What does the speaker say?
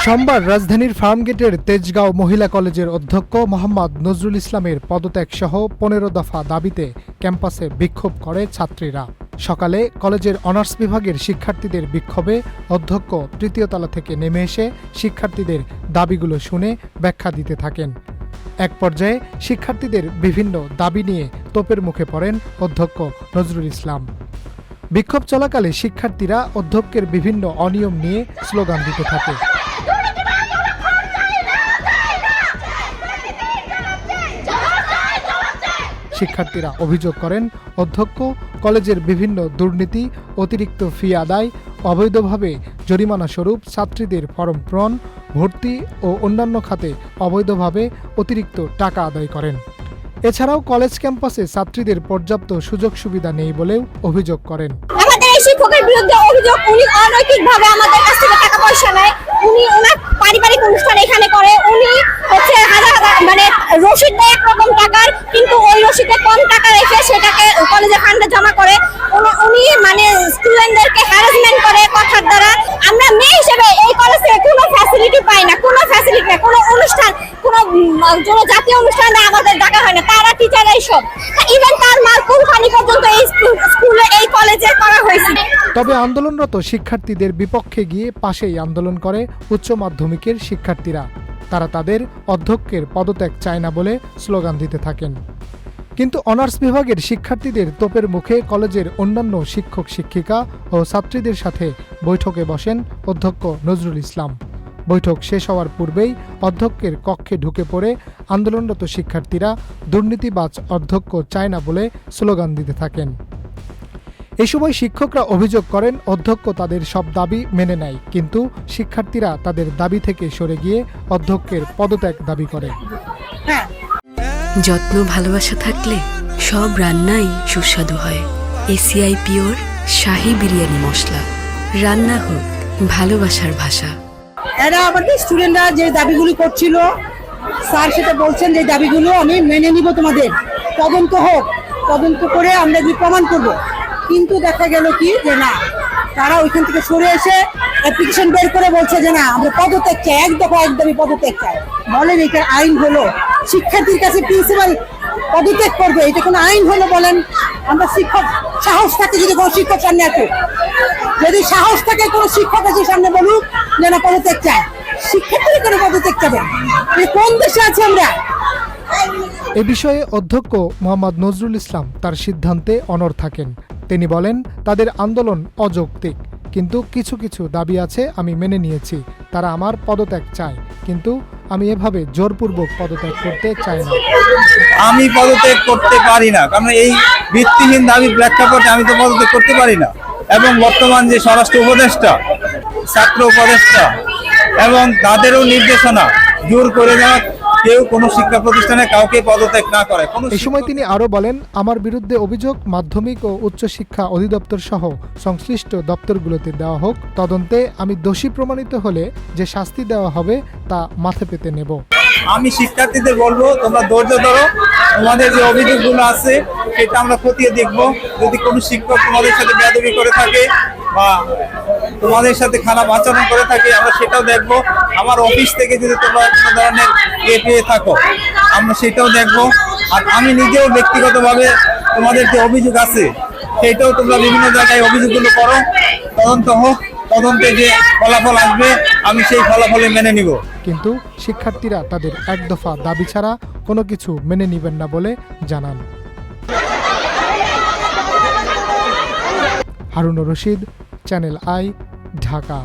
সোমবার রাজধানীর ফার্মগেটের তেজগাঁও মহিলা কলেজের অধ্যক্ষ মোহাম্মদ নজরুল ইসলামের পদত্যাগ সহ ১৫ দফা দাবিতে ক্যাম্পাসে বিক্ষোভ করে ছাত্রীরা। সকালে কলেজের অনার্স বিভাগের শিক্ষার্থীদের বিক্ষোভে অধ্যক্ষ তৃতীয় তলা থেকে নেমে এসে শিক্ষার্থীদের দাবিগুলো শুনে ব্যাখ্যা দিতে থাকেন। এক পর্যায়ে শিক্ষার্থীদের বিভিন্ন দাবি নিয়ে তোপের মুখে পড়েন অধ্যক্ষ নজরুল ইসলাম। বিক্ষোভ চলাকালে শিক্ষার্থীরা অধ্যক্ষের বিভিন্ন অনিয়ম নিয়ে স্লোগান দিতে থাকে। শিক্ষার্থীরা অভিযোগ করেন, অধ্যক্ষ কলেজের বিভিন্ন দুর্নীতি, অতিরিক্ত ফি আদায়, অবৈধভাবে জরিমানা স্বরূপ ছাত্রীদের ফরম পূরণ, ভর্তি ও অন্যান্য খাতে অবৈধভাবে অতিরিক্ত টাকা আদায় করেন। এছাড়াও কলেজ ক্যাম্পাসে ছাত্রীদের পর্যাপ্ত সুযোগ সুবিধা নেই বলেও অভিযোগ করেন। আমাদের এই শিক্ষকের বিরুদ্ধে অভিযোগ, উনি অনৈতিকভাবে আমাদের কাছ থেকে টাকা পয়সা নেয়, উনি ওনার পারিবারিক অনুষ্ঠান এখানে করে, উনি হচ্ছে হাজার মানে রসিদ দেয় একরকম টাকার, কিন্তু ওই রসিদে কম টাকা রেখে সেটাকে কলেজের ফান্ডে জমা করে। উনি মানে স্টুডেন্টদেরকে হ্যারাসমেন্ট করে কথার দ্বারা। আমরা মেয়ে হিসেবে এই কলেজে কোনো ফ্যাসিলিটি পাই না, কোনো ফ্যাসিলিটি না, কোনো অনুষ্ঠান, কোনো জাতীয় অনুষ্ঠানে আমাদের ডাকা হয় না। তারা টিচাররা এইসব, ইভেন তার মার্কুম ফানি পর্যন্ত এই স্কুলে এই কলেজে করা হয়েছে। তবে আন্দোলনরত শিক্ষার্থীদের বিপক্ষে গিয়ে পাশেই আন্দোলন করে উচ্চ মাধ্যমিকের শিক্ষার্থীরা। তারা তাদের অধ্যক্ষের পদত্যাগ চায় না বলে স্লোগান দিতে থাকেন। কিন্তু অনার্স বিভাগের শিক্ষার্থীদের তোপের মুখে কলেজের অন্যান্য শিক্ষক শিক্ষিকা ও ছাত্রীদের সাথে বৈঠকে বসেন অধ্যক্ষ নজরুল ইসলাম। বৈঠক শেষ হওয়ার পূর্বেই অধ্যক্ষের কক্ষে ঢুকে পড়ে আন্দোলনরত শিক্ষার্থীরা দুর্নীতিবাজ অধ্যক্ষ চায় না বলে স্লোগান দিতে থাকেন। এ সময় শিক্ষকরা অভিযোগ করেন, অধ্যক্ষ তাদের সব দাবি মেনে নেয়, কিন্তু শিক্ষার্থীরা তাদের দাবি থেকে সরে গিয়ে অধ্যক্ষের পদত্যাগ দাবি করে। যত্ন ভালোবাসা থাকলে সব রান্নাই সুস্বাদু হয়। এসিআই পিওর শাহী বিরিয়ানি মশলা, রান্না হোক ভালোবাসার ভাষা। এরা আমাদের স্টুডেন্টরা যে দাবিগুলি করছিল, স্যার সেটা বলছেন যে দাবিগুলো আমি মেনে নিব, তোমাদের তদন্ত হোক, তদন্ত করে আমরা যে প্রমাণ করব। কিন্তু দেখা গেল কি যে না, তারা ওইখান থেকে সরে এসে অ্যাপ্লিকেশন বের করে বলছে যে না, আমরা পদত্যাগ চাই, একদমই পদত্যাগ চাই। বলেন এটা আইন হলো? শিক্ষার্থীর কাছে প্রিন্সিপাল পদত্যাগ করবে, এটা কোনো আইন হলো বলেন? আমরা শিক্ষক সাহস থাকে, যদি কোনো শিক্ষক সামনে আসে, যদি সাহস থাকে কোনো শিক্ষক আছে সামনে বলুক যে না পদত্যাগ চায়, শিক্ষার্থীরা কোনো পদত্যাগ চাবে? কোন দেশে আছে আমরা? এ বিষয়ে অধ্যক্ষ মোহাম্মদ নজরুল ইসলাম তার সিদ্ধান্তে অনড় থাকেন। তিনি বলেন, তাদের আন্দোলন অযৌক্তিক, কিন্তু কিছু কিছু দাবি আছে আমি মেনে নিয়েছি। তারা আমার পদত্যাগ চায়, কিন্তু আমি এভাবে জোরপূর্বক পদত্যাগ করতে চাই না। আমি পদত্যাগ করতে পারি না, কারণ এই ভিত্তিহীন দাবির প্রেক্ষাপটে আমি তো পদত্যাগ করতে পারি না। এবং বর্তমান যে স্বরাষ্ট্র উপদেষ্টা, ছাত্র উপদেষ্টা এবং তাদেরও নির্দেশনা জোর করে দেওয়া, কেউ কোনো শিক্ষা প্রতিষ্ঠানে কাউকে পদত্যাগ না করে। এই সময় তিনি আরো বলেন, আমার বিরুদ্ধে অভিযোগ মাধ্যমিক ও উচ্চ শিক্ষা অধিদপ্তর সহ সংশ্লিষ্ট দপ্তরগুলোতে দেওয়া হোক। তদন্তে আমি দোষী প্রমাণিত হলে যে শাস্তি দেওয়া হবে তা মাথা পেতে নেব। আমি শিক্ষার্থীদের বলবো, তোমরা ধৈর্য ধরো, তোমাদের যে অভিযোগগুলো আছে সেটা আমরা খতিয়ে দেখবো। যদি কোনো শিক্ষক তোমাদের সাথে বেয়াদবি করে থাকে বা তোমাদের সাথে খারাপ আচরণ করে থাকে, আমরা সেটাও দেখবো। আমার অফিস থেকে যদি তোমরা কোনো ধরনের পেয়ে থাকো, আমরা সেটাও দেখবো। আর আমি নিজেও ব্যক্তিগতভাবে তোমাদের যে অভিযোগ আছে সেটাও তোমরা বিভিন্ন জায়গায় অভিযোগগুলো করো, তদন্ত হোক, তদন্তে যে ফলাফল আসবে আমি সেই ফলাফলে মেনে নিব। কিন্তু শিক্ষার্থীরা তাদের এক দফা দাবি ছাড়া কোনো কিছু মেনে নিবেন না বলে জানান। Harunur Rashid, channel I, Dhaka.